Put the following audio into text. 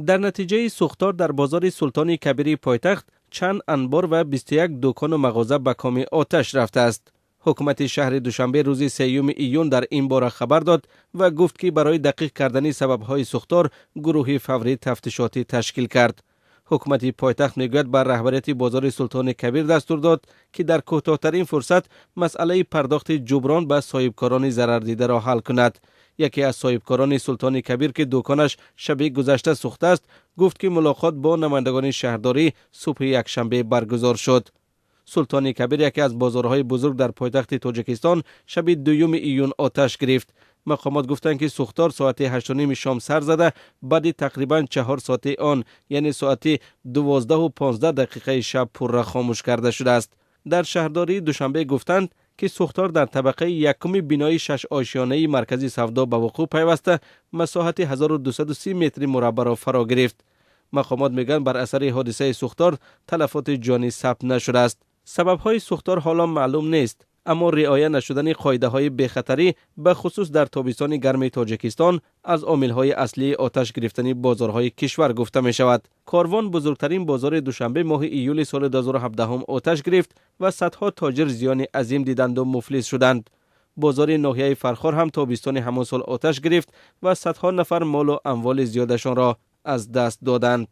در نتیجه سوختار در بازار سلطان کبیر پایتخت چند انبار و 21 دکان و مغازه به کام آتش رفته است. حکومت شهر دوشنبه روز 3 ایون در این باره خبر داد و گفت که برای دقیق کردن سبب‌های سوختار گروه فوری تفتیشاتی تشکیل کرد. حکومت پایتخت میگوید بر رهبریت بازار سلطان کبیر دستور داد که در کوتاه‌ترین فرصت مسئله پرداخت جبران به صاحبکاران ضرر دیده را حل کند. یکی از صاحبکاران سلطان کبیر که دکانش شب گذشته سوخته است گفت که ملاقات با نمایندگان شهرداری صبح یکشنبه برگزار شد. سلطان کبیر یکی از بازارهای بزرگ در پایتخت تاجیکستان شب 2 ایون آتش گرفت. مقامات گفتند که سوختار ساعت 8:30 شام سر زده، بعد تقریبا 4 ساعت آن یعنی ساعت 12:15 شب پر را خاموش کرده شده است. در شهرداری دوشنبه گفتند که سوختار در طبقه یکم بینای 6 آشیانه مرکزی سودا به وقوع پیوسته مساحت 1230 متر مربع را فرا گرفت. مقامات میگن بر اثر حادثه سوختار تلفات جانی ثبت نشده است. سبب‌های سوختار حالا معلوم نیست، اما رعایت نشدن قاعده‌های بی‌خطری به خصوص در تابستان گرم تاجیکستان از عامل‌های اصلی آتش گرفتن بازارهای کشور گفته می‌شود. کاروان بزرگترین بازار دوشنبه ماه ایول سال 2017 آتش گرفت و صدها تاجر زیان عظیم دیدند و مفلس شدند. بازار ناحیه فرخار هم تابستان همان سال آتش گرفت و صدها نفر مال و اموال زیادشان را از دست دادند.